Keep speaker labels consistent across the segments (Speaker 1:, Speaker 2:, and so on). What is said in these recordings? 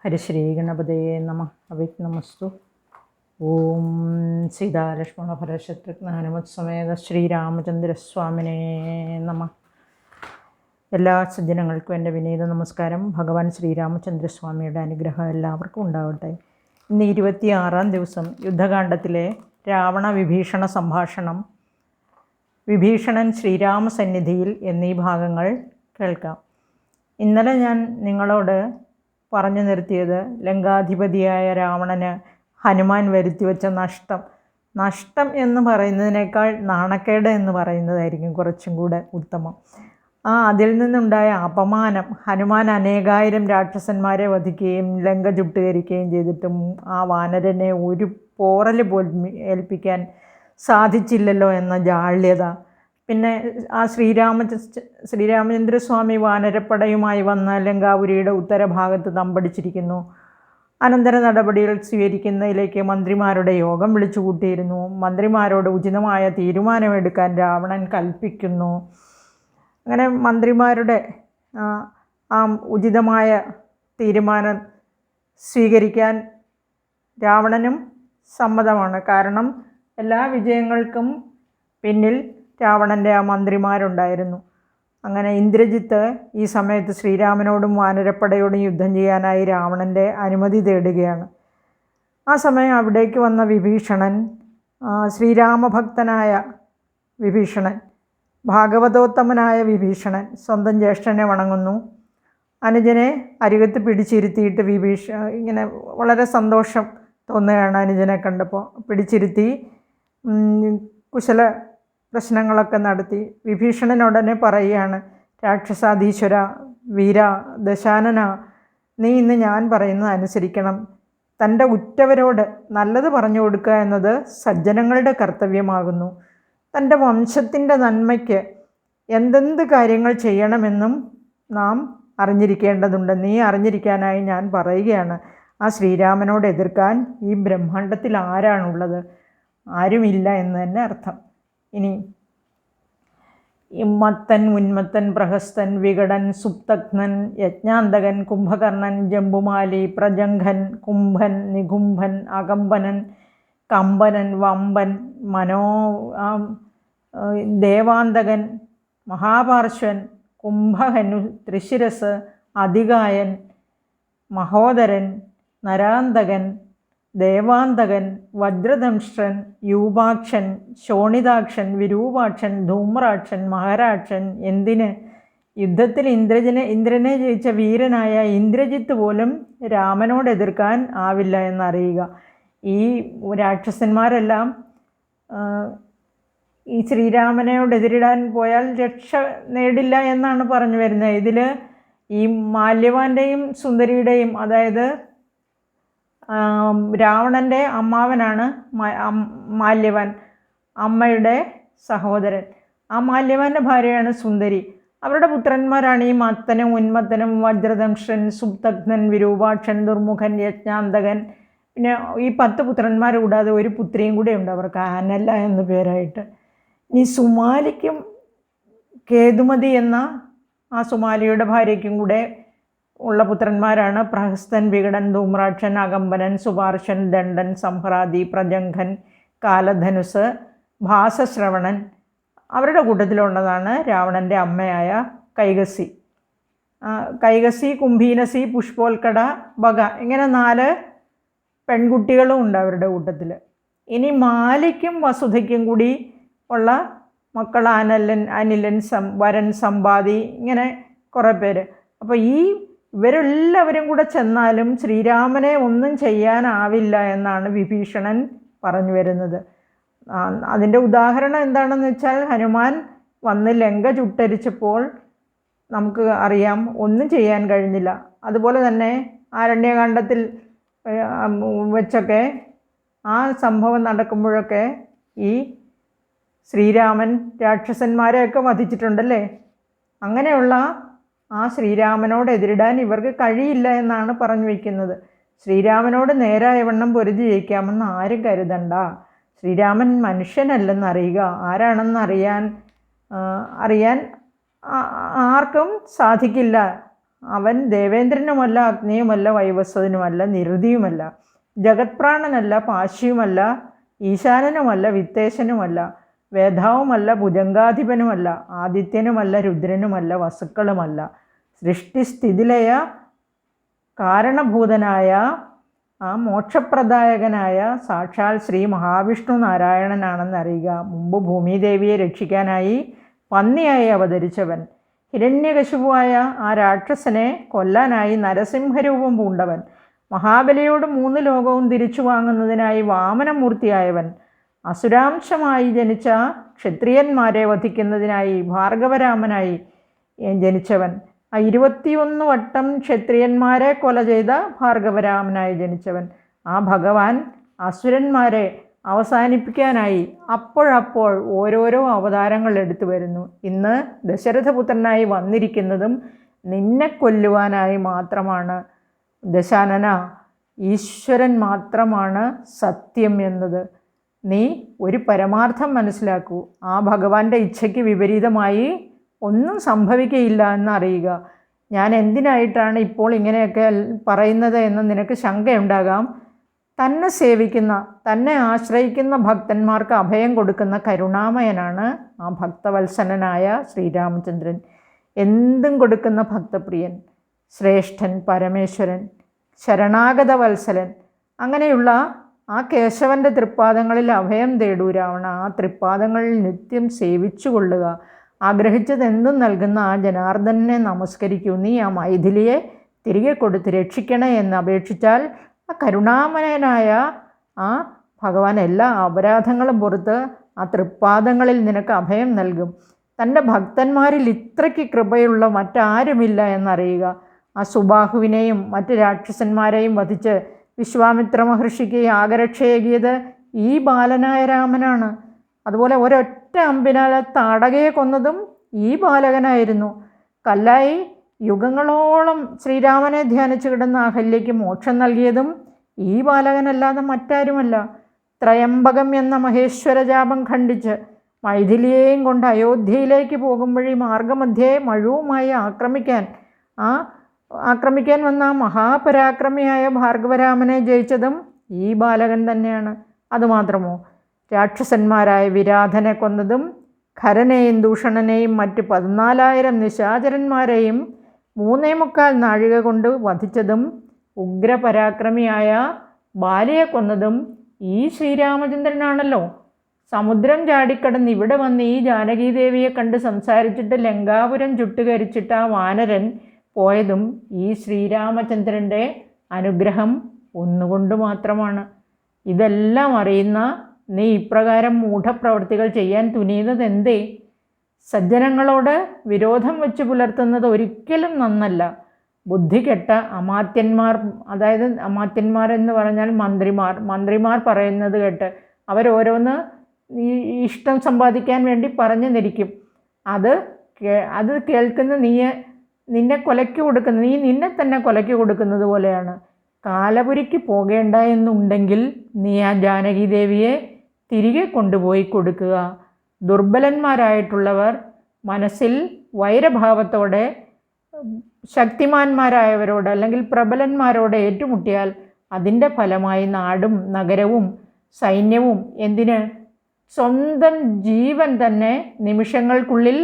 Speaker 1: ഹരിശ്രീ ഗണപതയെ നമ. അവിഘ്നമസ്തു. ഓം സീതാലക്ഷ്മണഭരശത്രുഘ്നാനുമത്സമേത ശ്രീരാമചന്ദ്രസ്വാമിനേ നമ. എല്ലാ സജ്ജനങ്ങൾക്കും എൻ്റെ വിനീത നമസ്കാരം. ഭഗവാൻ ശ്രീരാമചന്ദ്രസ്വാമിയുടെ അനുഗ്രഹം എല്ലാവർക്കും ഉണ്ടാവട്ടെ. ഇന്ന് 26-ാം ദിവസം യുദ്ധകാണ്ഡത്തിലെ രാവണ വിഭീഷണ സംഭാഷണം, വിഭീഷണൻ ശ്രീരാമസന്നിധിയിൽ എന്നീ ഭാഗങ്ങൾ കേൾക്കാം. ഇന്നലെ ഞാൻ നിങ്ങളോട് പറഞ്ഞു നിർത്തിയത് ലങ്കാധിപതിയായ രാവണന് ഹനുമാൻ വരുത്തിവെച്ച നഷ്ടം എന്ന് പറയുന്നതിനേക്കാൾ നാണക്കേട് എന്ന് പറയുന്നതായിരിക്കും കുറച്ചും കൂടെ ഉത്തമം. അതിൽ നിന്നുണ്ടായ അപമാനം, ഹനുമാൻ അനേകായിരം രാക്ഷസന്മാരെ വധിക്കുകയും ലങ്ക ചുട്ടുകരിക്കുകയും ചെയ്തിട്ടും ആ വാനരനെ ഒരു പോറൽ പോലും ഏൽപ്പിക്കാൻ സാധിച്ചില്ലല്ലോ എന്ന ജാള്യത, പിന്നെ ആ ശ്രീരാമചന്ദ്രസ്വാമി വാനരപ്പടയുമായി വന്ന ലങ്കാപുരിയുടെ ഉത്തരഭാഗത്ത് തമ്പടിച്ചിരിക്കുന്നു. അനന്തര നടപടികൾ സ്വീകരിക്കുന്നതിലേക്ക് മന്ത്രിമാരുടെ യോഗം വിളിച്ചു കൂട്ടിയിരുന്നു. മന്ത്രിമാരോട് ഉചിതമായ തീരുമാനമെടുക്കാൻ രാവണൻ കൽപ്പിക്കുന്നു. അങ്ങനെ മന്ത്രിമാരുടെ ആ ഉചിതമായ തീരുമാനം സ്വീകരിക്കാൻ രാവണനും സമ്മതമാണ്. കാരണം എല്ലാ വിജയങ്ങൾക്കും പിന്നിൽ രാവണൻ്റെ ആ മന്ത്രിമാരുണ്ടായിരുന്നു. അങ്ങനെ ഇന്ദ്രജിത്ത് ഈ സമയത്ത് ശ്രീരാമനോടും വാനരപ്പടയോടും യുദ്ധം ചെയ്യാനായി രാവണൻ്റെ അനുമതി തേടുകയാണ്. ആ സമയം അവിടേക്ക് വന്ന വിഭീഷണൻ, ശ്രീരാമഭക്തനായ വിഭീഷണൻ, ഭാഗവതോത്തമനായ വിഭീഷണൻ സ്വന്തം ജ്യേഷ്ഠനെ വണങ്ങുന്നു. അനുജനെ അരികത്ത് പിടിച്ചിരുത്തിയിട്ട് ഇങ്ങനെ വളരെ സന്തോഷം തോന്നുകയാണ് അനുജനെ കണ്ടപ്പോൾ. പിടിച്ചിരുത്തി കുശല പ്രശ്നങ്ങളൊക്കെ നടത്തി. വിഭീഷണനുടനെ പറയുകയാണ്, രാക്ഷസാധീശ്വര, വീര, ദശാനന, നീ ഇന്ന് ഞാൻ പറയുന്നത് അനുസരിക്കണം. തൻ്റെ ഉറ്റവരോട് നല്ലത് പറഞ്ഞു കൊടുക്കുക എന്നത് സജ്ജനങ്ങളുടെ കർത്തവ്യമാകുന്നു. തൻ്റെ വംശത്തിൻ്റെ നന്മയ്ക്ക് എന്തെന്ത് കാര്യങ്ങൾ ചെയ്യണമെന്നും നാം അറിഞ്ഞിരിക്കേണ്ടതുണ്ട്. നീ അറിഞ്ഞിരിക്കാനായി ഞാൻ പറയുകയാണ്. ആ ശ്രീരാമനോട് എതിർക്കാൻ ഈ ബ്രഹ്മാണ്ടത്തിൽ ആരാണുള്ളത്? ആരുമില്ല എന്ന് തന്നെ അർത്ഥം. ഇനി മത്തൻ, ഉന്മത്തൻ, പ്രഹസ്തൻ, വികടൻ, സുപ്തഘ്നൻ, യജ്ഞാന്തകൻ, കുംഭകർണൻ, ജംബുമാലി, പ്രജംഘൻ, കുംഭൻ, നികുംഭൻ, അകമ്പനൻ, കമ്പനൻ, വമ്പൻ, ദേവാന്തകൻ, മഹാപാർശ്വൻ, കുംഭഹനു, ത്രിശിരസ്, അധികായൻ, മഹോദരൻ, നരാന്തകൻ, ദേവാന്തകൻ, വജ്രദംഷ്ട്രൻ, യൂപാക്ഷൻ, ശോണിതാക്ഷൻ, വിരൂപാക്ഷൻ, ധൂമ്രാക്ഷൻ, മഹാരാക്ഷൻ, എന്തിന് യുദ്ധത്തിൽ ഇന്ദ്രനെ ജയിച്ച വീരനായ ഇന്ദ്രജിത്ത് പോലും രാമനോട് എതിർക്കാൻ ആവില്ല എന്നറിയുക. ഈ രാക്ഷസന്മാരെല്ലാം ഈ ശ്രീരാമനോട് എതിരിടാൻ പോയാൽ രക്ഷ നേടില്ല എന്നാണ് പറഞ്ഞു വരുന്നത്. ഇതിൽ ഈ മാല്യവാൻ്റെയും സുന്ദരിയുടെയും, അതായത് രാവണൻ്റെ അമ്മാവനാണ് മാല്യവാൻ, അമ്മയുടെ സഹോദരൻ. ആ മാല്യവാൻ്റെ ഭാര്യയാണ് സുന്ദരി. അവരുടെ പുത്രന്മാരാണ് ഈ മത്തനും, ഉന്മത്തനും, വജ്രദംഷൻ, സുപ്തഘ്നൻ, വിരൂപാക്ഷൻ, ദുർമുഖൻ, യജ്ഞാന്തകൻ. പിന്നെ ഈ 10 പുത്രന്മാർ കൂടാതെ ഒരു പുത്രിയും കൂടെ ഉണ്ട് അവർക്ക്, അനല എന്നു പേരായിട്ട്. ഇനി സുമാലിക്കും കേതുമതി എന്ന ആ സുമാലിയുടെ ഭാര്യയ്ക്കും കൂടെ ഉള്ള പുത്രന്മാരാണ് പ്രഹസ്തൻ, വികടൻ, ധൂമ്രാക്ഷൻ, അകമ്പനൻ, സുപാർശൻ, ദണ്ഡൻ, സംഹ്രാദി, പ്രജംഘൻ, കാലധനുസ്, ഭാസശ്രവണൻ. അവരുടെ കൂട്ടത്തിലുള്ളതാണ് രാവണൻ്റെ അമ്മയായ കൈകസി, കുംഭീനസി, പുഷ്പോൽക്കട, ബഗ, ഇങ്ങനെ 4 പെൺകുട്ടികളും ഉണ്ട് അവരുടെ കൂട്ടത്തിൽ. ഇനി മാലിക്കും വസുധയ്ക്കും കൂടി ഉള്ള മക്കൾ അനിലൻ, വരൻ, സമ്പാദി, ഇങ്ങനെ കുറേ പേര്. അപ്പോൾ ഇവരെല്ലാവരും കൂടെ ചെന്നാലും ശ്രീരാമനെ ഒന്നും ചെയ്യാനാവില്ല എന്നാണ് വിഭീഷണൻ പറഞ്ഞു വരുന്നത്. അതിൻ്റെ ഉദാഹരണം എന്താണെന്ന് വെച്ചാൽ, ഹനുമാൻ വന്ന് ലങ്ക ചുട്ടരിച്ചപ്പോൾ നമുക്ക് അറിയാം ഒന്നും ചെയ്യാൻ കഴിഞ്ഞില്ല. അതുപോലെ തന്നെ ആരണ്യകാണ്ഡത്തിൽ വെച്ചൊക്കെ ആ സംഭവം നടക്കുമ്പോഴൊക്കെ ഈ ശ്രീരാമൻ രാക്ഷസന്മാരെയൊക്കെ വധിച്ചിട്ടുണ്ടല്ലേ. അങ്ങനെയുള്ള ആ ശ്രീരാമനോട് എതിരിടാൻ ഇവർക്ക് കഴിയില്ല എന്നാണ് പറഞ്ഞു വയ്ക്കുന്നത്. ശ്രീരാമനോട് നേരായവണ്ണം പൊരുതി ജയിക്കാമെന്ന് ആരും കരുതണ്ട. ശ്രീരാമൻ മനുഷ്യനല്ലെന്ന് അറിയുക. ആരാണെന്ന് അറിയാൻ ആർക്കും സാധിക്കില്ല. അവൻ ദേവേന്ദ്രനുമല്ല, അഗ്നിയുമല്ല, വൈവസ്വതനുമല്ല, നിരുതിയുമല്ല, ജഗത്പ്രാണനല്ല, പാശിയുമല്ല, ഈശാനനുമല്ല, വിത്തേശനുമല്ല, വേധാവുമല്ല, ഭുജംഗാധിപനുമല്ല, ആദിത്യനുമല്ല, രുദ്രനുമല്ല, വസുക്കളുമല്ല, സൃഷ്ടിസ്ഥിതിലയ കാരണഭൂതനായ ആ മോക്ഷപ്രദായകനായ സാക്ഷാൽ ശ്രീ മഹാവിഷ്ണു നാരായണനാണെന്ന് അറിയുക. മുമ്പ് ഭൂമിദേവിയെ രക്ഷിക്കാനായി പന്നിയായി അവതരിച്ചവൻ, ഹിരണ്യകശിപുവായ ആ രാക്ഷസനെ കൊല്ലാനായി നരസിംഹരൂപം പൂണ്ടവൻ, മഹാബലിയോട് 3 ലോകവും തിരിച്ചു വാങ്ങുന്നതിനായി വാമനമൂർത്തിയായവൻ, അസുരാംശമായി ജനിച്ച ക്ഷത്രിയന്മാരെ വധിക്കുന്നതിനായി ഭാർഗവരാമനായി ജനിച്ചവൻ, 21 വട്ടം ക്ഷത്രിയന്മാരെ കൊല ചെയ്ത ഭാർഗവരാമനായി ജനിച്ചവൻ, ആ ഭഗവാൻ അസുരന്മാരെ അവസാനിപ്പിക്കാനായി അപ്പോഴപ്പോൾ ഓരോരോ അവതാരങ്ങൾ എടുത്തു വരുന്നു. ഇന്ന് ദശരഥപുത്രനായി വന്നിരിക്കുന്നതും നിന്നെ കൊല്ലുവാനായി മാത്രമാണ്. ദശാനന, ഈശ്വരൻ മാത്രമാണ് സത്യം എന്നത് നീ ഒരു പരമാർത്ഥം മനസ്സിലാക്കൂ. ആ ഭഗവാന്റെ ഇച്ഛയ്ക്ക് വിപരീതമായി ഒന്നും സംഭവിക്കുകയില്ല എന്നറിയുക. ഞാൻ എന്തിനായിട്ടാണ് ഇപ്പോൾ ഇങ്ങനെയൊക്കെ പറയുന്നത് എന്ന് നിനക്ക് ശങ്കയുണ്ടാകാം. തന്നെ സേവിക്കുന്ന, തന്നെ ആശ്രയിക്കുന്ന ഭക്തന്മാർക്ക് അഭയം കൊടുക്കുന്ന കരുണാമയനാണ് ആ ഭക്തവത്സലനായ ശ്രീരാമചന്ദ്രൻ. എന്തും കൊടുക്കുന്ന ഭക്തപ്രിയൻ, ശ്രേഷ്ഠൻ, പരമേശ്വരൻ, ശരണാഗത വത്സലൻ. അങ്ങനെയുള്ള ആ കേശവൻ്റെ തൃപ്പാദങ്ങളിൽ അഭയം തേടൂ രാവണ. ആ തൃപ്പാദങ്ങളിൽ നിത്യം സേവിച്ചു കൊള്ളുക. ആഗ്രഹിച്ചതെന്തും നൽകുന്ന ആ ജനാർദ്ദനെ നമസ്കരിക്കൂ. നീ ആ മൈഥിലിയെ തിരികെ കൊടുത്ത് രക്ഷിക്കണേ എന്ന് അപേക്ഷിച്ചാൽ ആ കരുണാമയനായ ആ ഭഗവാൻ എല്ലാ അപരാധങ്ങളും പുറത്ത് ആ തൃപ്പാദങ്ങളിൽ നിനക്ക് അഭയം നൽകും. തൻ്റെ ഭക്തന്മാരിൽ ഇത്രയ്ക്ക് കൃപയുള്ള മറ്റാരുമില്ല എന്നറിയുക. ആ സുബാഹുവിനെയും മറ്റ് രാക്ഷസന്മാരെയും വധിച്ച് വിശ്വാമിത്ര മഹർഷിക്ക് യാഗരക്ഷയേകിയത് ഈ ബാലനായ രാമനാണ്. അതുപോലെ ഒരൊറ്റ അമ്പിനാൽ താടകയെ കൊന്നതും ഈ ബാലകനായിരുന്നു. കല്ലായി യുഗങ്ങളോളം ശ്രീരാമനെ ധ്യാനിച്ചു കിടന്ന അഹല്യയ്ക്ക് മോക്ഷം നൽകിയതും ഈ ബാലകനല്ലാതെ മറ്റാരുമല്ല. ത്രയംബകം എന്ന മഹേശ്വര ജാപം ഖണ്ഡിച്ച് മൈഥിലിയെയും കൊണ്ട് അയോധ്യയിലേക്ക് പോകുമ്പോഴേ മാർഗമധ്യേ മഴുവുമായി ആക്രമിക്കാൻ വന്ന ആ മഹാപരാക്രമിയായ ഭാർഗവരാമനെ ജയിച്ചതും ഈ ബാലകൻ തന്നെയാണ്. അതുമാത്രമോ, രാക്ഷസന്മാരായ വിരാധനെ കൊന്നതും ഖരനെയും ദൂഷണനെയും മറ്റ് 14,000 നിശാചരന്മാരെയും 3.25 നാഴിക കൊണ്ട് വധിച്ചതും ഉഗ്രപരാക്രമിയായ ബാലിയെ കൊന്നതും ഈ ശ്രീരാമചന്ദ്രനാണല്ലോ. സമുദ്രം ചാടിക്കടന്ന് ഇവിടെ വന്ന് ഈ ജാനകീദേവിയെ കണ്ട് സംസാരിച്ചിട്ട് ലങ്കാപുരം ചുട്ടുകരിച്ചിട്ട് ആ വാനരൻ പോയതും ഈ ശ്രീരാമചന്ദ്രൻ്റെ അനുഗ്രഹം ഒന്നുകൊണ്ട് മാത്രമാണ്. ഇതെല്ലാം അറിയുന്ന നീ ഇപ്രകാരം മൂഢപ്രവൃത്തികൾ ചെയ്യാൻ തുനിയുന്നത് എന്തേ? സജ്ജനങ്ങളോട് വിരോധം വെച്ച് പുലർത്തുന്നത് ഒരിക്കലും നന്നല്ല. ബുദ്ധി കെട്ട അമാത്യന്മാർ, അതായത് അമാത്യന്മാരെന്ന് പറഞ്ഞാൽ മന്ത്രിമാർ പറയുന്നത് കേട്ട് അവരോരോന്ന് ഇഷ്ടം സമ്പാദിക്കാൻ വേണ്ടി പറഞ്ഞു നിരിക്കും. അത് കേൾക്കുന്ന നിന്നെ കൊലയ്ക്ക് കൊടുക്കുന്ന, നീ നിന്നെ തന്നെ കൊലയ്ക്ക് കൊടുക്കുന്നത് പോലെയാണ്. കാലപുരിക്ക് പോകേണ്ട എന്നുണ്ടെങ്കിൽ നീ ആ ജാനകീദേവിയെ തിരികെ കൊണ്ടുപോയി കൊടുക്കുക. ദുർബലന്മാരായിട്ടുള്ളവർ മനസ്സിൽ വൈരഭാവത്തോടെ ശക്തിമാന്മാരായവരോട് അല്ലെങ്കിൽ പ്രബലന്മാരോട് ഏറ്റുമുട്ടിയാൽ അതിൻ്റെ ഫലമായി നാടും നഗരവും സൈന്യവും എന്തിന് സ്വന്തം ജീവൻ തന്നെ നിമിഷങ്ങൾക്കുള്ളിൽ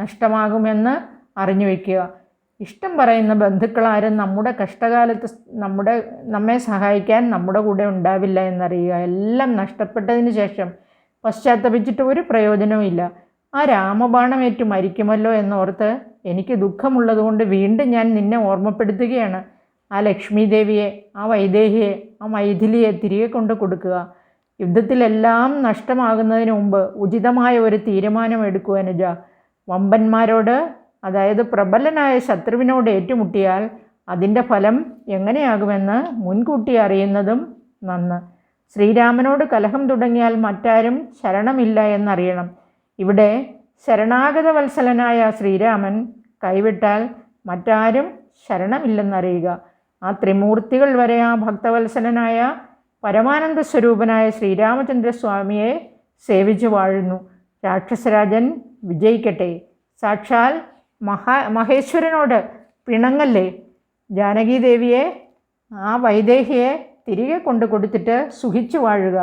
Speaker 1: നഷ്ടമാകുമെന്ന് അറിഞ്ഞു വയ്ക്കുക. ഇഷ്ടം പറയുന്ന ബന്ധുക്കളാരും നമ്മുടെ കഷ്ടകാലത്ത് നമ്മെ സഹായിക്കാൻ നമ്മുടെ കൂടെ ഉണ്ടാവില്ല എന്നറിയുക. എല്ലാം നഷ്ടപ്പെട്ടതിന് ശേഷം പശ്ചാത്തപിച്ചിട്ട് ഒരു പ്രയോജനവുമില്ല. ആ രാമബാണമേറ്റു മരിക്കുമല്ലോ എന്നോർത്ത് എനിക്ക് ദുഃഖമുള്ളതുകൊണ്ട് വീണ്ടും ഞാൻ നിന്നെ ഓർമ്മപ്പെടുത്തുകയാണ്. ആ ലക്ഷ്മി ദേവിയെ, ആ വൈദേഹിയെ, ആ മൈഥിലിയെ തിരികെ കൊണ്ട് കൊടുക്കുക. യുദ്ധത്തിലെല്ലാം നഷ്ടമാകുന്നതിന് മുമ്പ് ഉചിതമായ ഒരു തീരുമാനം എടുക്കുക അനുജ. വമ്പന്മാരോട്, അതായത് പ്രബലനായ ശത്രുവിനോട് ഏറ്റുമുട്ടിയാൽ അതിൻ്റെ ഫലം എങ്ങനെയാകുമെന്ന് മുൻകൂട്ടി അറിയുന്നതും നന്ന്. ശ്രീരാമനോട് കലഹം തുടങ്ങിയാൽ മറ്റാരും ശരണമില്ല എന്നറിയണം. ഇവിടെ ശരണാഗത വത്സലനായ ശ്രീരാമൻ കൈവിട്ടാൽ മറ്റാരും ശരണമില്ലെന്നറിയുക. ആ ത്രിമൂർത്തികൾ വരെ ആ ഭക്തവത്സലനായ പരമാനന്ദ സ്വരൂപനായ ശ്രീരാമചന്ദ്രസ്വാമിയെ സേവിച്ചു വാഴുന്നു. രാക്ഷസരാജൻ വിജയിക്കട്ടെ. സാക്ഷാൽ മഹേശ്വരനോട് പിണങ്ങല്ലേ. ജാനകീദേവിയെ, ആ വൈദേഹിയെ തിരികെ കൊണ്ട് കൊടുത്തിട്ട് സുഖിച്ചു വാഴുക.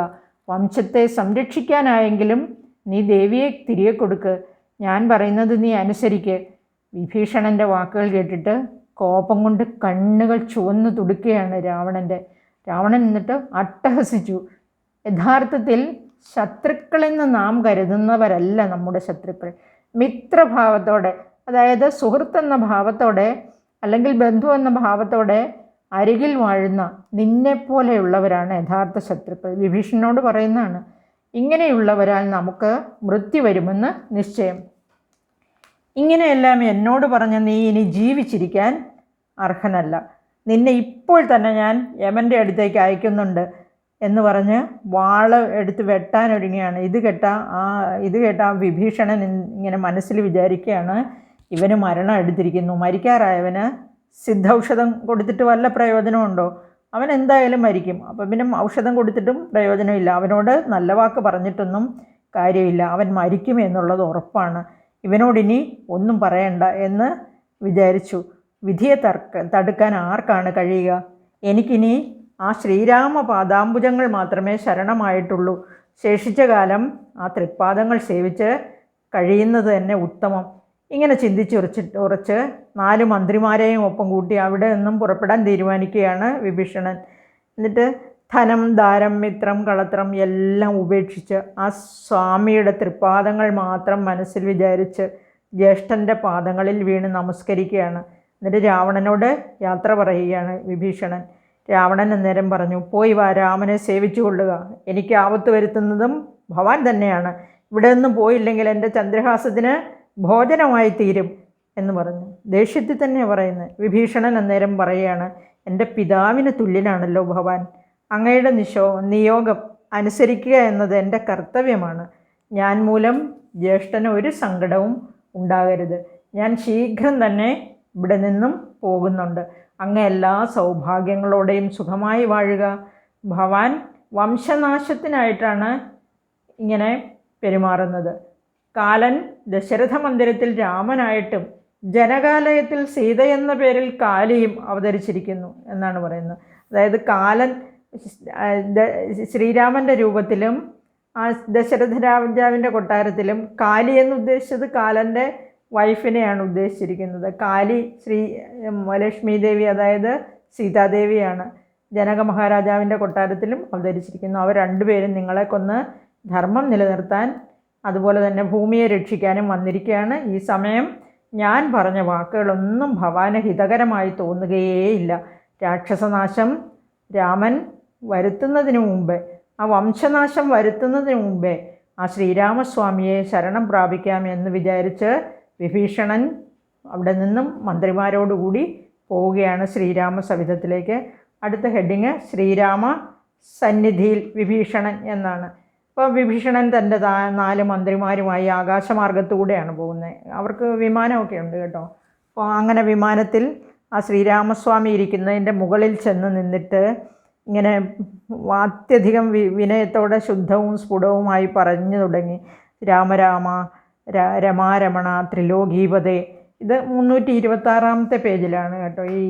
Speaker 1: വംശത്തെ സംരക്ഷിക്കാനായെങ്കിലും നീ ദേവിയെ തിരികെ കൊടുക്ക്. ഞാൻ പറയുന്നത് നീ അനുസരിക്ക്. വിഭീഷണൻ്റെ വാക്കുകൾ കേട്ടിട്ട് കോപം കൊണ്ട് കണ്ണുകൾ ചുവന്നു തുടുക്കുകയാണ് രാവണൻ എന്നിട്ട് അട്ടഹസിച്ചു. യഥാർത്ഥത്തിൽ ശത്രുക്കളെന്ന് നാം കരുതുന്നവരല്ല നമ്മുടെ ശത്രുക്കൾ. മിത്രഭാവത്തോടെ, അതായത് സുഹൃത്തെന്ന ഭാവത്തോടെ അല്ലെങ്കിൽ ബന്ധു എന്ന ഭാവത്തോടെ അരികിൽ വാഴുന്ന നിന്നെപ്പോലെയുള്ളവരാണ് യഥാർത്ഥ ശത്രുക്കൾ. വിഭീഷണനോട് പറയുന്നതാണ്, ഇങ്ങനെയുള്ളവരാൽ നമുക്ക് മൃത്യു വരുമെന്ന് നിശ്ചയം. ഇങ്ങനെയെല്ലാം എന്നോട് പറഞ്ഞ നീ ഇനി ജീവിച്ചിരിക്കാൻ അർഹനല്ല. നിന്നെ ഇപ്പോൾ തന്നെ ഞാൻ യമൻ്റെ അടുത്തേക്ക് അയക്കുന്നുണ്ട് എന്ന് പറഞ്ഞ് വാള് എടുത്ത് വെട്ടാനൊരുങ്ങിയാണ്. ഇത് കേട്ട ആ വിഭീഷണൻ ഇങ്ങനെ മനസ്സിൽ വിചാരിക്കുകയാണ്, ഇവന് മരണം എടുത്തിരിക്കുന്നു. മരിക്കാറായവന് സിദ്ധൌഷധം കൊടുത്തിട്ട് വല്ല പ്രയോജനമുണ്ടോ? അവൻ എന്തായാലും മരിക്കും. അപ്പം പിന്നെ ഔഷധം കൊടുത്തിട്ടും പ്രയോജനമില്ല. അവനോട് നല്ല വാക്ക് പറഞ്ഞിട്ടൊന്നും കാര്യമില്ല. അവൻ മരിക്കും എന്നുള്ളത് ഉറപ്പാണ്. ഇവനോടിനി ഒന്നും പറയണ്ട എന്ന് വിചാരിച്ചു. വിധിയെ തടുക്കാൻ ആർക്കാണ് കഴിയുക? എനിക്കിനി ആ ശ്രീരാമ പാദാംബുജങ്ങൾ മാത്രമേ ശരണമായിട്ടുള്ളൂ. ശേഷിച്ച കാലം ആ തൃപ്പാദങ്ങൾ സേവിച്ച് കഴിയുന്നത് തന്നെ ഉത്തമം. ഇങ്ങനെ ഉറച്ച് 4 മന്ത്രിമാരെയും ഒപ്പം കൂട്ടി അവിടെ നിന്നും പുറപ്പെടാൻ തീരുമാനിക്കുകയാണ് വിഭീഷണൻ. എന്നിട്ട് ധനം, ദാരം, മിത്രം, കളത്രം എല്ലാം ഉപേക്ഷിച്ച് ആ സ്വാമിയുടെ തൃപ്പാദങ്ങൾ മാത്രം മനസ്സിൽ വിചാരിച്ച് ജ്യേഷ്ഠൻ്റെ പാദങ്ങളിൽ വീണ് നമസ്കരിക്കുകയാണ്. എന്നിട്ട് രാവണനോട് യാത്ര പറയുകയാണ് വിഭീഷണൻ. രാവണൻ അന്നേരം പറഞ്ഞു, പോയി വാ, രാമനെ സേവിച്ചു കൊള്ളുക. എനിക്ക് ആപത്ത് വരുത്തുന്നതും ഭവാൻ തന്നെയാണ്. ഇവിടെ നിന്നും പോയില്ലെങ്കിൽ എൻ്റെ ചന്ദ്രഹാസത്തിന് ഭോജനമായി തീരും എന്ന് പറഞ്ഞു. ദേഷ്യത്തിൽ തന്നെയാണ് പറയുന്നത്. വിഭീഷണൻ അന്നേരം പറയുകയാണ്, എൻ്റെ പിതാവിന് തുല്യനാണല്ലോ ഭവാൻ. അങ്ങയുടെ നിയോഗം അനുസരിക്കുക എന്നത് എൻ്റെ കർത്തവ്യമാണ്. ഞാൻ മൂലം ജ്യേഷ്ഠന് ഒരു സങ്കടവും ഉണ്ടാകരുത്. ഞാൻ ശീഘ്രം തന്നെ ഇവിടെ നിന്നും പോകുന്നുണ്ട്. അങ്ങ് എല്ലാ സൗഭാഗ്യങ്ങളോടെയും സുഖമായി വാഴുക. ഭവാൻ വംശനാശത്തിനായിട്ടാണ് ഇങ്ങനെ പെരുമാറുന്നത്. കാലൻ ദശരഥ മന്ദിരത്തിൽ രാമനായിട്ടും ജനകാലയത്തിൽ സീതയെന്ന പേരിൽ കാലിയും അവതരിച്ചിരിക്കുന്നു എന്നാണ് പറയുന്നത്. അതായത് കാലൻ ശ്രീരാമൻ്റെ രൂപത്തിലും ആ ദശരഥ രാജാവിൻ്റെ കൊട്ടാരത്തിലും കാലി എന്ന് ഉദ്ദേശിച്ചത് കാലൻ്റെ വൈഫിനെയാണ് ഉദ്ദേശിച്ചിരിക്കുന്നത്. കാലി ലക്ഷ്മി ദേവി, അതായത് സീതാദേവിയാണ്. ജനക മഹാരാജാവിൻ്റെ കൊട്ടാരത്തിലും അവതരിച്ചിരിക്കുന്നു. അവർ രണ്ടുപേരും നിങ്ങളെ കൊന്ന് ധർമ്മം നിലനിർത്താൻ അതുപോലെ തന്നെ ഭൂമിയെ രക്ഷിക്കാനും വന്നിരിക്കുകയാണ്. ഈ സമയം ഞാൻ പറഞ്ഞ വാക്കുകളൊന്നും ഭവാന് ഹിതകരമായി തോന്നുകയേയില്ല. രാക്ഷസനാശം രാമൻ വരുത്തുന്നതിന് മുമ്പേ, ആ വംശനാശം വരുത്തുന്നതിന് മുമ്പേ ആ ശ്രീരാമസ്വാമിയെ ശരണം പ്രാപിക്കാം എന്ന് വിചാരിച്ച് വിഭീഷണൻ അവിടെ നിന്നും മന്ത്രിമാരോടുകൂടി പോവുകയാണ് ശ്രീരാമ സവിധത്തിലേക്ക്. അടുത്ത ഹെഡിങ് ശ്രീരാമ സന്നിധിയിൽ വിഭീഷണൻ എന്നാണ്. അപ്പോൾ വിഭീഷണൻ തൻ്റെ 4 മന്ത്രിമാരുമായി ആകാശമാർഗത്തുകൂടെയാണ് പോകുന്നത്. അവർക്ക് വിമാനമൊക്കെ ഉണ്ട് കേട്ടോ. അപ്പോൾ അങ്ങനെ വിമാനത്തിൽ ആ ശ്രീരാമസ്വാമി ഇരിക്കുന്നതിൻ്റെ മുകളിൽ ചെന്ന് നിന്നിട്ട് ഇങ്ങനെ അത്യധികം വിനയത്തോടെ ശുദ്ധവും സ്ഫുടവുമായി പറഞ്ഞു തുടങ്ങി. രാമരാമ രമാരമണ ത്രിലോകീപതേ. ഇത് 326-ാമത്തെ പേജിലാണ് കേട്ടോ ഈ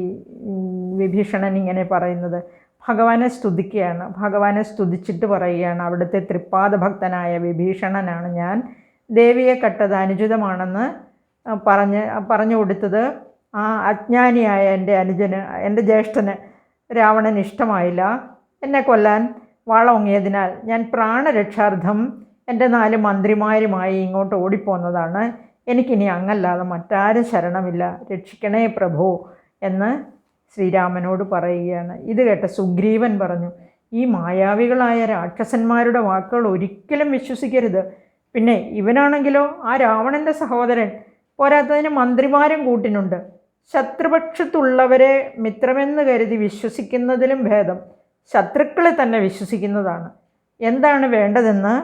Speaker 1: വിഭീഷണൻ ഇങ്ങനെ പറയുന്നത്. ഭഗവാനെ സ്തുതിക്കുകയാണ്. ഭഗവാനെ സ്തുതിച്ചിട്ട് പറയുകയാണ്, അവിടുത്തെ തൃപ്പാദഭക്തനായ വിഭീഷണനാണ് ഞാൻ. ദേവിയെ കട്ടത് അനുചിതമാണെന്ന് പറഞ്ഞു കൊടുത്തത് ആ അജ്ഞാനിയായ എൻ്റെ ജ്യേഷ്ഠന് രാവണന് ഇഷ്ടമായില്ല. എന്നെ കൊല്ലാൻ വാളോങ്ങിയതിനാൽ ഞാൻ പ്രാണരക്ഷാർത്ഥം എൻ്റെ 4 മന്ത്രിമാരുമായി ഇങ്ങോട്ട് ഓടിപ്പോന്നതാണ്. എനിക്കിനി അങ്ങല്ലാതെ മറ്റാരും ശരണമില്ല. രക്ഷിക്കണേ പ്രഭു എന്ന് ശ്രീരാമനോട് പറയുകയാണ്. ഇത് കേട്ട സുഗ്രീവൻ പറഞ്ഞു, ഈ മായാവികളായ രാക്ഷസന്മാരുടെ വാക്കുകൾ ഒരിക്കലും വിശ്വസിക്കരുത്. പിന്നെ ഇവനാണെങ്കിലോ ആ രാവണൻ്റെ സഹോദരൻ. പോരാത്തതിന് മന്ത്രിമാരും കൂട്ടിനുണ്ട്. ശത്രുപക്ഷത്തുള്ളവരെ മിത്രമെന്ന് കരുതി വിശ്വസിക്കുന്നതിലും ഭേദം ശത്രുക്കളെ തന്നെ വിശ്വസിക്കുന്നതാണ്. എന്താണ് വേണ്ടതെന്ന്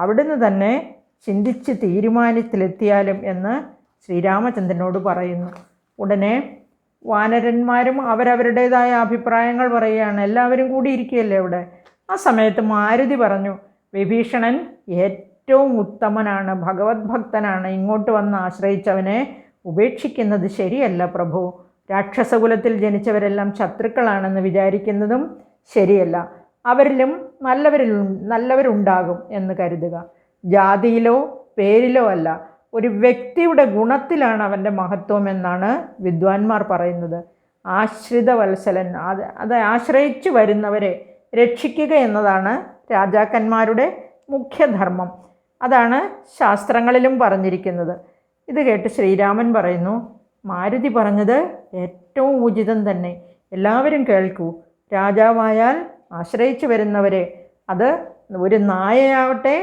Speaker 1: അവിടുന്ന് തന്നെ ചിന്തിച്ച് തീരുമാനത്തിലെത്തിയാലും എന്ന് ശ്രീരാമചന്ദ്രനോട് പറയുന്നു. ഉടനെ വാനരന്മാരും അവരവരുടേതായ അഭിപ്രായങ്ങൾ പറയുകയാണ്. എല്ലാവരും കൂടി ഇരിക്കുകയല്ലേ അവിടെ. ആ സമയത്ത് മാരുതി പറഞ്ഞു, വിഭീഷണൻ ഏറ്റവും ഉത്തമനാണ്, ഭഗവത് ഭക്തനാണ്. ഇങ്ങോട്ട് വന്ന് ആശ്രയിച്ചവനെ ഉപേക്ഷിക്കുന്നത് ശരിയല്ല പ്രഭു. രാക്ഷസകുലത്തിൽ ജനിച്ചവരെല്ലാം ശത്രുക്കളാണെന്ന് വിചാരിക്കുന്നതും ശരിയല്ല. അവരിലും നല്ലവരുണ്ടാകും എന്ന് കരുതുക. ജാതിയിലോ പേരിലോ അല്ല, ഒരു വ്യക്തിയുടെ ഗുണത്തിലാണ് അവൻ്റെ മഹത്വം എന്നാണ് വിദ്വാൻമാർ പറയുന്നത്. ആശ്രിതവത്സലൻ, അത് ആശ്രയിച്ചു വരുന്നവരെ രക്ഷിക്കുക എന്നതാണ് രാജാക്കന്മാരുടെ മുഖ്യധർമ്മം. അതാണ് ശാസ്ത്രങ്ങളിലും പറഞ്ഞിരിക്കുന്നത്. ഇത് കേട്ട് ശ്രീരാമൻ പറയുന്നു, മാരുതി പറഞ്ഞത് ഏറ്റവും ഉചിതം തന്നെ. എല്ലാവരും കേൾക്കൂ. രാജാവായാൽ ആശ്രയിച്ചു വരുന്നവരെ, അത് ഒരു നായയാവട്ടെ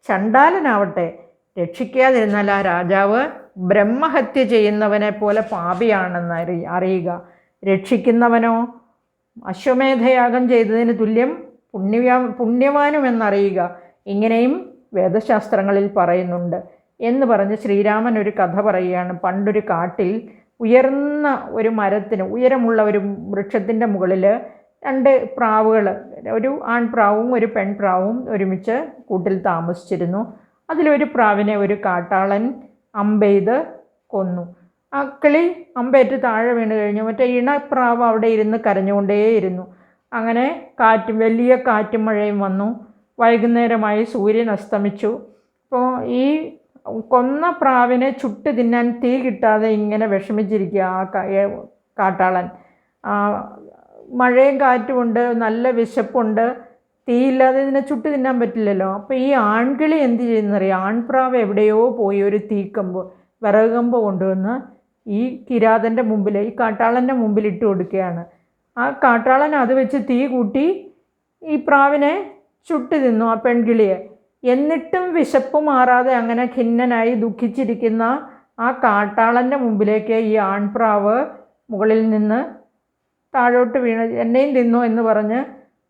Speaker 1: ചണ്ടാലനാവട്ടെ, രക്ഷിക്കാതിരുന്നാൽ ആ രാജാവ് ബ്രഹ്മഹത്യ ചെയ്യുന്നവനെ പോലെ പാപിയാണെന്ന് അറിയുക. രക്ഷിക്കുന്നവനോ അശ്വമേധയാഗം ചെയ്തതിന് തുല്യം പുണ്യവാനുമെന്നറിയുക. ഇങ്ങനെയും വേദശാസ്ത്രങ്ങളിൽ പറയുന്നുണ്ട് എന്ന് പറഞ്ഞ് ശ്രീരാമൻ ഒരു കഥ പറയുകയാണ്. പണ്ടൊരു കാട്ടിൽ ഉയർന്ന ഒരു മരത്തിന്, ഉയരമുള്ള ഒരു വൃക്ഷത്തിൻ്റെ മുകളിൽ 2 പ്രാവുകൾ, ഒരു ആൺപ്രാവും ഒരു പെൺപ്രാവും ഒരുമിച്ച് കൂട്ടിൽ താമസിച്ചിരുന്നു. അതിലൊരു പ്രാവിനെ ഒരു കാട്ടാളൻ അമ്പെയ്ത് കൊന്നു. ആ കിളി അമ്പേറ്റ് താഴെ വീണ് കഴിഞ്ഞു. മറ്റേ ഇണപ്രാവ് അവിടെ ഇരുന്ന് കരഞ്ഞുകൊണ്ടേയിരുന്നു. അങ്ങനെ വലിയ കാറ്റും മഴയും വന്നു. വൈകുന്നേരമായി, സൂര്യൻ അസ്തമിച്ചു. അപ്പോൾ ഈ കൊന്ന പ്രാവിനെ ചുട്ട് തിന്നാൻ തീ കിട്ടാതെ ഇങ്ങനെ വിഷമിച്ചിരിക്കുക ആ കാട്ടാളൻ. മഴയും കാറ്റുമുണ്ട്, നല്ല വിശപ്പുണ്ട്, തീയില്ലാതെ ഇതിനെ ചുട്ട് തിന്നാൻ പറ്റില്ലല്ലോ. അപ്പോൾ ഈ ആൺകിളി എന്ത് ചെയ്യുന്നറിയാം? ആൺപ്രാവ് എവിടെയോ പോയി ഒരു വിറക് കമ്പ് കൊണ്ടുവന്ന് ഈ കിരാതൻ്റെ മുമ്പിൽ, ഈ കാട്ടാളൻ്റെ മുമ്പിൽ ഇട്ട് കൊടുക്കുകയാണ്. ആ കാട്ടാളൻ അത് വെച്ച് തീ കൂട്ടി ഈ പ്രാവിനെ ചുട്ട് തിന്നു, ആ പെൺകിളിയെ. എന്നിട്ടും വിശപ്പ് മാറാതെ അങ്ങനെ ഖിന്നനായി ദുഃഖിച്ചിരിക്കുന്ന ആ കാട്ടാളൻ്റെ മുമ്പിലേക്ക് ഈ ആൺപ്രാവ് മുകളിൽ നിന്ന് താഴോട്ട് വീണ് എന്നെയും തിന്നു എന്ന് പറഞ്ഞ്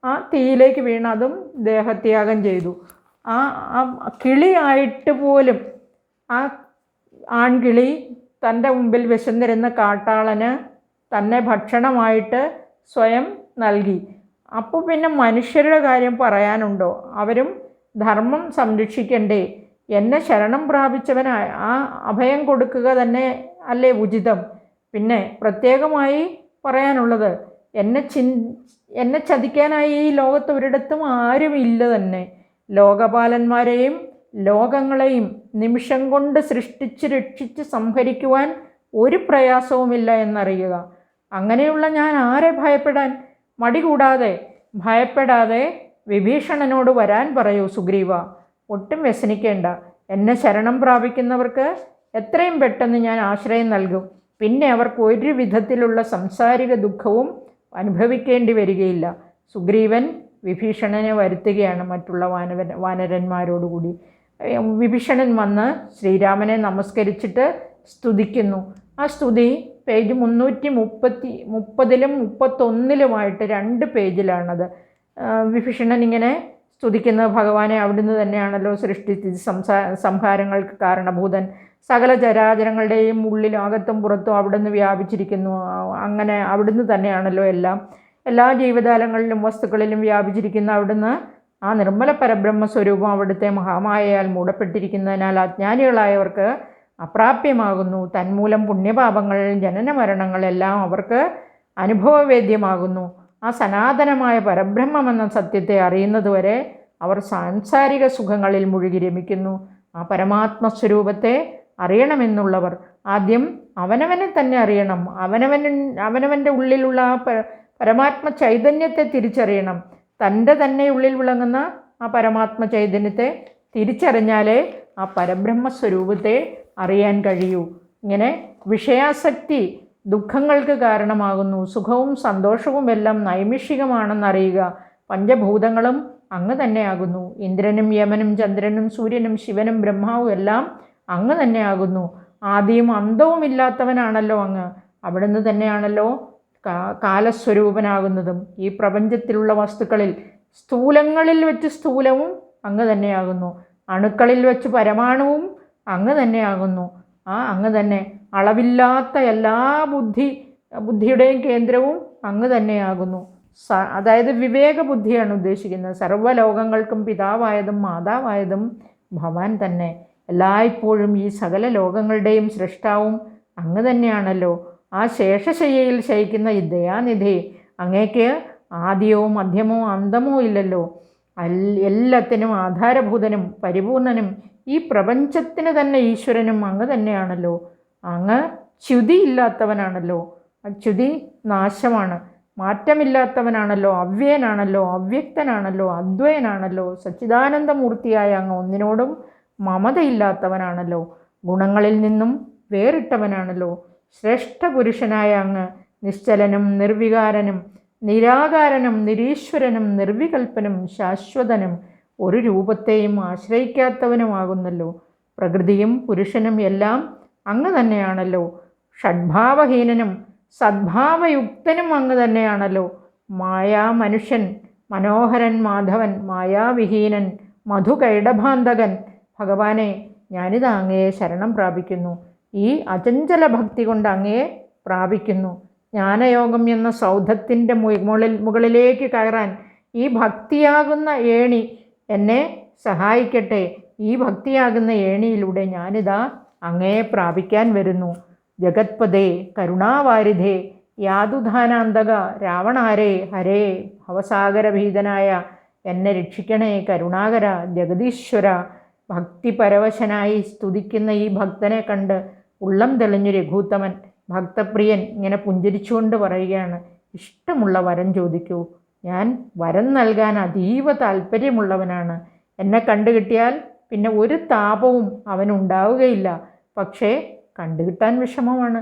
Speaker 1: ആ തീയിലേക്ക് വീണ് അതും ദേഹത്യാഗം ചെയ്തു. ആ കിളിയായിട്ട് പോലും ആ ആൺകിളി തൻ്റെ മുമ്പിൽ വിശന്നിരുന്ന കാട്ടാളന് തന്നെ ഭക്ഷണമായിട്ട് സ്വയം നൽകി. അപ്പോൾ പിന്നെ മനുഷ്യരുടെ കാര്യം പറയാനുണ്ടോ? അവരും ധർമ്മം സംരക്ഷിക്കണ്ടേ? എന്നെ ശരണം പ്രാപിച്ചവന് ആ അഭയം കൊടുക്കുക തന്നെ അല്ലേ ഉചിതം? പിന്നെ പ്രത്യേകമായി പറയാനുള്ളത്, എന്നെ ചതിക്കാനായി ഈ ലോകത്ത് ഒരിടത്തും ആരുമില്ല തന്നെ. ലോകപാലന്മാരെയും ലോകങ്ങളെയും നിമിഷം കൊണ്ട് സൃഷ്ടിച്ച് രക്ഷിച്ച് സംഹരിക്കുവാൻ ഒരു പ്രയാസവുമില്ല എന്നറിയുക. അങ്ങനെയുള്ള ഞാൻ ആരെ ഭയപ്പെടാൻ? മടി കൂടാതെ ഭയപ്പെടാതെ വിഭീഷണനോട് വരാൻ പറയൂ സുഗ്രീവ. ഒട്ടും വ്യസനിക്കേണ്ട. എന്നെ ശരണം പ്രാപിക്കുന്നവർക്ക് എത്രയും പെട്ടെന്ന് ഞാൻ ആശ്രയം നൽകും. പിന്നെ അവർക്ക് ഒരു വിധത്തിലുള്ള സംസാരിക ദുഃഖവും അനുഭവിക്കേണ്ടി വരികയില്ല. സുഗ്രീവൻ വിഭീഷണനെ വരുത്തുകയാണ് മറ്റുള്ള വാനരന്മാരോടുകൂടി. വിഭീഷണൻ വന്ന് ശ്രീരാമനെ നമസ്കരിച്ചിട്ട് സ്തുതിക്കുന്നു. ആ സ്തുതി പേജ് 330-ലും 31-ലുമായിട്ട് 2 പേജിലാണത്. വിഭീഷണൻ ഇങ്ങനെ സ്തുതിക്കുന്നത്, ഭഗവാനെ അവിടുന്ന് തന്നെയാണല്ലോ സൃഷ്ടിച്ച് സംഹാരങ്ങൾക്ക് കാരണഭൂതൻ. സകല ചരാചരങ്ങളുടെയും ഉള്ളിലും അകത്തും പുറത്തും അവിടുന്ന് വ്യാപിച്ചിരിക്കുന്നു. അങ്ങനെ അവിടുന്ന് തന്നെയാണല്ലോ എല്ലാ ജീവജാലങ്ങളിലും വസ്തുക്കളിലും വ്യാപിച്ചിരിക്കുന്ന അവിടുന്ന് ആ നിർമ്മല പരബ്രഹ്മ സ്വരൂപം അവിടുത്തെ മഹാമായയാൽ മൂടപ്പെട്ടിരിക്കുന്നതിനാൽ അജ്ഞാനികളായവർക്ക് അപ്രാപ്യമാകുന്നു. തന്മൂലം പുണ്യപാപങ്ങൾ, ജനന മരണങ്ങളെല്ലാം അവർക്ക് അനുഭവവേദ്യമാകുന്നു. ആ സനാതനമായ പരബ്രഹ്മമെന്ന സത്യത്തെ അറിയുന്നതുവരെ അവർ സാംസാരിക സുഖങ്ങളിൽ മുഴുകി രമിക്കുന്നു. ആ പരമാത്മസ്വരൂപത്തെ അറിയണമെന്നുള്ളവർ ആദ്യം അവനവനെ തന്നെ അറിയണം. അവനവൻ്റെ ഉള്ളിലുള്ള ആ പരമാത്മ ചൈതന്യത്തെ തിരിച്ചറിയണം. തൻ്റെ തന്നെ ഉള്ളിൽ വിളങ്ങുന്ന ആ പരമാത്മ ചൈതന്യത്തെ തിരിച്ചറിഞ്ഞാലേ ആ പരബ്രഹ്മസ്വരൂപത്തെ അറിയാൻ കഴിയൂ. ഇങ്ങനെ വിഷയാസക്തി ദുഃഖങ്ങൾക്ക് കാരണമാകുന്നു. സുഖവും സന്തോഷവും എല്ലാം നൈമിഷികമാണെന്നറിയുക. പഞ്ചഭൂതങ്ങളും അങ്ങ് തന്നെയാകുന്നു. ഇന്ദ്രനും യമനും ചന്ദ്രനും സൂര്യനും ശിവനും ബ്രഹ്മാവും എല്ലാം അങ്ങ് തന്നെയാകുന്നു. ആദിയും അന്തവുമില്ലാത്തവനാണല്ലോ അങ്ങ്. അവിടുന്ന് തന്നെയാണല്ലോ കാലസ്വരൂപനാകുന്നതും. ഈ പ്രപഞ്ചത്തിലുള്ള വസ്തുക്കളിൽ സ്ഥൂലങ്ങളിൽ വെച്ച് സ്ഥൂലവും അങ്ങ് തന്നെയാകുന്നു. അണുക്കളിൽ വെച്ച് പരമാണുവും അങ്ങ് തന്നെയാകുന്നു. ആ അങ്ങ് തന്നെ അളവില്ലാത്ത എല്ലാ ബുദ്ധിയുടെയും കേന്ദ്രവും അങ്ങ് തന്നെയാകുന്നു. അതായത് വിവേക ബുദ്ധിയാണ് ഉദ്ദേശിക്കുന്നത്. സർവ്വലോകങ്ങൾക്കും പിതാവായതും മാതാവായതും ഭവാൻ തന്നെ. എല്ലായ്പ്പോഴും ഈ സകല ലോകങ്ങളുടെയും സൃഷ്ടാവും അങ്ങ് തന്നെയാണല്ലോ. ആ ശേഷശയ്യയിൽ ശയിക്കുന്ന ഈ ദയാനിധി, അങ്ങേക്ക് ആദ്യമോ മധ്യമോ അന്തമോ ഇല്ലല്ലോ. എല്ലാത്തിനും ആധാരഭൂതനും പരിപൂർണനും ഈ പ്രപഞ്ചത്തിന് തന്നെ ഈശ്വരനും അങ്ങ് തന്നെയാണല്ലോ. അങ്ങ് ച്യുതിയില്ലാത്തവനാണല്ലോ. ച്യുതി നാശമാണ്. മാറ്റമില്ലാത്തവനാണല്ലോ, അവ്യയനാണല്ലോ, അവ്യക്തനാണല്ലോ, അദ്വയനാണല്ലോ. സച്ചിദാനന്ദമൂർത്തിയായ അങ്ങ് ഒന്നിനോടും മമതയില്ലാത്തവനാണല്ലോ. ഗുണങ്ങളിൽ നിന്നും വേറിട്ടവനാണല്ലോ. ശ്രേഷ്ഠ പുരുഷനായ അങ്ങ് നിശ്ചലനും നിർവികാരനും നിരാകാരനും നിരീശ്വരനും നിർവികൽപ്പനും ശാശ്വതനും ഒരു രൂപത്തെയും ആശ്രയിക്കാത്തവനുമാകുന്നല്ലോ. പ്രകൃതിയും പുരുഷനും എല്ലാം അങ്ങ് തന്നെയാണല്ലോ. ഷഡ്ഭാവഹീനനും സദ്ഭാവയുക്തനും അങ്ങ് തന്നെയാണല്ലോ. മായാമനുഷ്യൻ, മനോഹരൻ മാധവൻ, മായാവിഹീനൻ, മധുകൈടഭാന്തകൻ. ഭഗവാനെ, ഞാനിത് അങ്ങയെ ശരണം പ്രാപിക്കുന്നു. ഈ അചഞ്ചല ഭക്തി കൊണ്ട് അങ്ങയെ പ്രാപിക്കുന്നു. ജ്ഞാനയോഗം എന്ന സൗധത്തിൻ്റെ മുകളിലേക്ക് കയറാൻ ഈ ഭക്തിയാകുന്ന ഏണി എന്നെ സഹായിക്കട്ടെ. ഈ ഭക്തിയാകുന്ന ഏണിയിലൂടെ ഞാനിതാ അങ്ങയെ പ്രാപിക്കാൻ വരുന്നു. ജഗത്പദേ കരുണാവാരിധേ യാതുധാനാന്തക രാവണാരേ ഹരേ. ഭവസാഗരഭീതനായ എന്നെ രക്ഷിക്കണേ കരുണാകര ജഗദീശ്വര. ഭക്തിപരവശനായി സ്തുതിക്കുന്ന ഈ ഭക്തനെ കണ്ട് ഉള്ളം തെളിഞ്ഞു രഘൂത്തമൻ. ഭക്തപ്രിയൻ ഇങ്ങനെ പുഞ്ചിരിച്ചുകൊണ്ട് പറയുകയാണ്, ഇഷ്ടമുള്ള വരം ചോദിക്കൂ, ഞാൻ വരം നൽകാൻ അതീവ താല്പര്യമുള്ളവനാണ്. എന്നെ കണ്ടുകിട്ടിയാൽ പിന്നെ ഒരു താപവും അവനുണ്ടാവുകയില്ല. പക്ഷേ കണ്ടുകിട്ടാൻ വിഷമമാണ്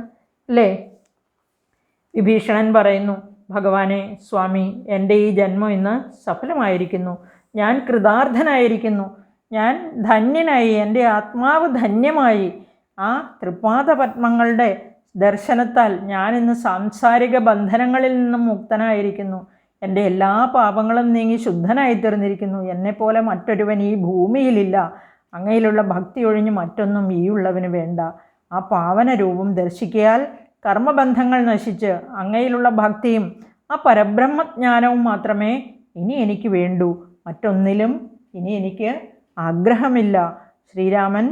Speaker 1: അല്ലേ? വിഭീഷണൻ പറയുന്നു, ഭഗവാനെ, സ്വാമി, എൻ്റെ ഈ ജന്മം ഇന്ന് സഫലമായിരിക്കുന്നു. ഞാൻ കൃതാർത്ഥനായിരിക്കുന്നു. ഞാൻ ധന്യനായി, എൻ്റെ ആത്മാവ് ധന്യമായി. ആ തൃപാദപത്മങ്ങളുടെ ദർശനത്താൽ ഞാനിന്ന് സാംസാരിക ബന്ധനങ്ങളിൽ നിന്നും മുക്തനായിരിക്കുന്നു. എൻ്റെ എല്ലാ പാപങ്ങളും നീങ്ങി ശുദ്ധനായി തീർന്നിരിക്കുന്നു. എന്നെപ്പോലെ മറ്റൊരുവൻ ഈ ഭൂമിയിലില്ല. അങ്ങയിലുള്ള ഭക്തി ഒഴിഞ്ഞ് മറ്റൊന്നും ഈ ഉള്ളവന് വേണ്ട. ആ പാവന രൂപം ദർശിക്കയാൽ കർമ്മബന്ധങ്ങൾ നശിച്ച് അങ്ങയിലുള്ള ഭക്തിയും ആ പരബ്രഹ്മജ്ഞാനവും മാത്രമേ ഇനി എനിക്ക് വേണ്ടൂ. മറ്റൊന്നിലും ഇനി എനിക്ക് ആഗ്രഹമില്ല. ശ്രീരാമൻ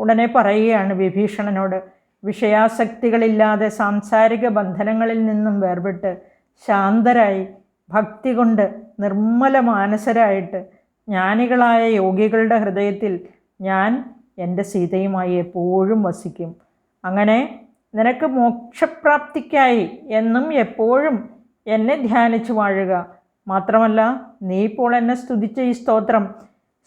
Speaker 1: ഉടനെ പറയുകയാണ് വിഭീഷണനോട്, വിഷയാസക്തികളില്ലാതെ സാംസാരിക ബന്ധനങ്ങളിൽ നിന്നും വേർപെട്ട് ശാന്തരായി ഭക്തി കൊണ്ട് നിർമ്മല മാനസരായിട്ട് ജ്ഞാനികളായ യോഗികളുടെ ഹൃദയത്തിൽ ഞാൻ എൻ്റെ സീതയുമായി എപ്പോഴും വസിക്കും. അങ്ങനെ നിനക്ക് മോക്ഷപ്രാപ്തിക്കായി എന്നും എപ്പോഴും എന്നെ ധ്യാനിച്ചു വാഴുക. മാത്രമല്ല, നീ ഇപ്പോൾ എന്നെ സ്തുതിച്ച ഈ സ്തോത്രം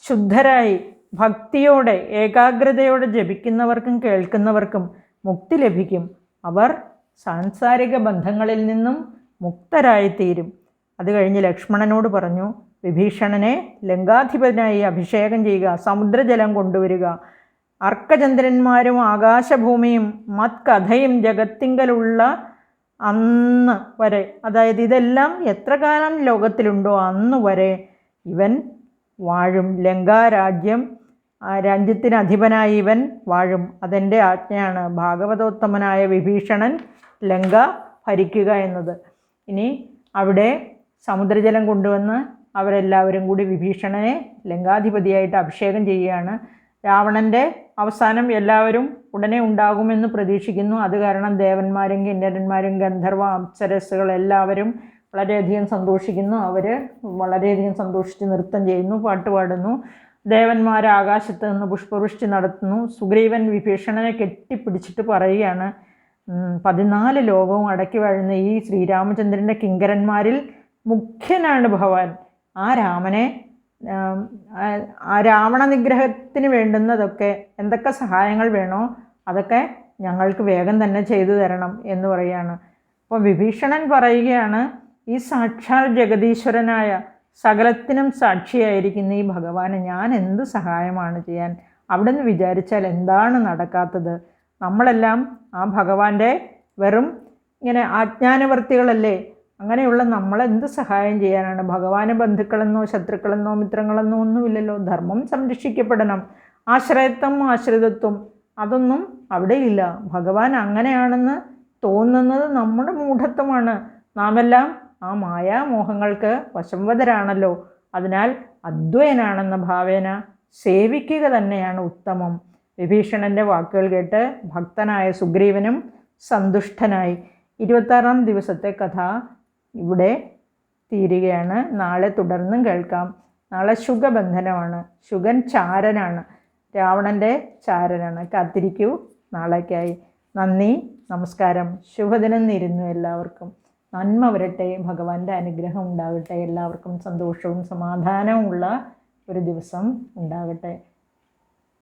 Speaker 1: ശുദ്ധരായി ഭക്തിയോടെ ഏകാഗ്രതയോടെ ജപിക്കുന്നവർക്കും കേൾക്കുന്നവർക്കും മുക്തി ലഭിക്കും. അവർ സാംസാരിക ബന്ധങ്ങളിൽ നിന്നും മുക്തരായിത്തീരും. അത് കഴിഞ്ഞ് ലക്ഷ്മണനോട് പറഞ്ഞു, വിഭീഷണനെ ലങ്കാധിപനായി അഭിഷേകം ചെയ്യുക, സമുദ്രജലം കൊണ്ടുവരിക. അർക്കചന്ദ്രന്മാരും ആകാശഭൂമിയും മത്കഥയും ജഗത്തിങ്കലുള്ള അന്ന് വരെ, അതായത് ഇതെല്ലാം എത്ര കാലം ലോകത്തിലുണ്ടോ അന്ന് വരെ ഇവൻ വാഴും. ലങ്കാരാജ്യം, ആ രാജ്യത്തിന് അധിപനായി ഇവൻ വാഴും. അതെൻ്റെ ആജ്ഞയാണ്. ഭാഗവതോത്തമനായ വിഭീഷണൻ ലങ്ക ഭരിക്കുക എന്നത്. ഇനി അവിടെ സമുദ്രജലം കൊണ്ടുവന്ന് അവരെല്ലാവരും കൂടി വിഭീഷണനെ ലങ്കാധിപതിയായിട്ട് അഭിഷേകം ചെയ്യുകയാണ്. രാവണൻ്റെ അവസാനം എല്ലാവരും ഉടനെ ഉണ്ടാകുമെന്ന് പ്രതീക്ഷിക്കുന്നു. അത് കാരണം ദേവന്മാരും കിന്നരന്മാരും ഗന്ധർവ അപ്സരസ്സുകൾ എല്ലാവരും വളരെയധികം സന്തോഷിക്കുന്നു. അവർ വളരെയധികം സന്തോഷിച്ച് നൃത്തം ചെയ്യുന്നു, പാട്ട് പാടുന്നു. ദേവന്മാർ ആകാശത്ത് നിന്ന് പുഷ്പവൃഷ്ടി നടത്തുന്നു. സുഗ്രീവൻ വിഭീഷണനെ കെട്ടിപ്പിടിച്ചിട്ട് പറയുകയാണ്, 14 ലോകവും അടക്കി വാഴുന്ന ഈ ശ്രീരാമചന്ദ്രൻ്റെ കിങ്കരന്മാരിൽ മുഖ്യനാണ് ഭഗവാൻ. ആ രാമനെ, ആ രാവണ നിഗ്രഹത്തിന് വേണ്ടുന്നതൊക്കെ എന്തൊക്കെ സഹായങ്ങൾ വേണോ അതൊക്കെ ഞങ്ങൾക്ക് വേഗം തന്നെ ചെയ്തു തരണം എന്ന് പറയുകയാണ്. അപ്പോൾ വിഭീഷണൻ പറയുകയാണ്, ഈ സാക്ഷാൽ ജഗദീശ്വരനായ സകലത്തിനും സാക്ഷിയായിരിക്കുന്ന ഈ ഭഗവാന് ഞാൻ എന്ത് സഹായമാണ് ചെയ്യാൻ? അവിടെ നിന്ന് വിചാരിച്ചാൽ എന്താണ് നടക്കാത്തത്? നമ്മളെല്ലാം ആ ഭഗവാന്റെ വെറും ഇങ്ങനെ ആജ്ഞാനവർത്തികളല്ലേ? അങ്ങനെയുള്ള നമ്മളെന്ത് സഹായം ചെയ്യാനാണ്? ഭഗവാന് ബന്ധുക്കളെന്നോ ശത്രുക്കളെന്നോ മിത്രങ്ങളെന്നോ ഒന്നുമില്ലല്ലോ. ധർമ്മം സംരക്ഷിക്കപ്പെടണം. ആശ്രയത്വം ആശ്രിതത്വം അതൊന്നും അവിടെയില്ല. ഭഗവാൻ അങ്ങനെയാണെന്ന് തോന്നുന്നത് നമ്മുടെ മൂഢത്വമാണ്. നാമെല്ലാം ആ മായാമോഹങ്ങൾക്ക് വശംവദരാണല്ലോ. അതിനാൽ അദ്വയനാണെന്ന ഭാവേന സേവിക്കുക തന്നെയാണ് ഉത്തമം. വിഭീഷണൻ്റെ വാക്കുകൾ കേട്ട് ഭക്തനായ സുഗ്രീവനും സന്തുഷ്ടനായി. 26-ാം ദിവസത്തെ കഥ ഇവിടെ തീരുകയാണ്. നാളെ തുടർന്നും കേൾക്കാം. നാളെ ശുഗബന്ധനമാണ്. ശുഗൻ ചാരനാണ്, രാവണൻ്റെ ചാരനാണ്. കാത്തിരിക്കൂ നാളേക്കായി. നന്ദി, നമസ്കാരം. ശുഭദിനം നേരുന്നു എല്ലാവർക്കും. നന്മ വരട്ടെ, ഭഗവാന്റെ അനുഗ്രഹം ഉണ്ടാകട്ടെ. എല്ലാവർക്കും സന്തോഷവും സമാധാനവും ഉള്ള ഒരു ദിവസം ഉണ്ടാകട്ടെ.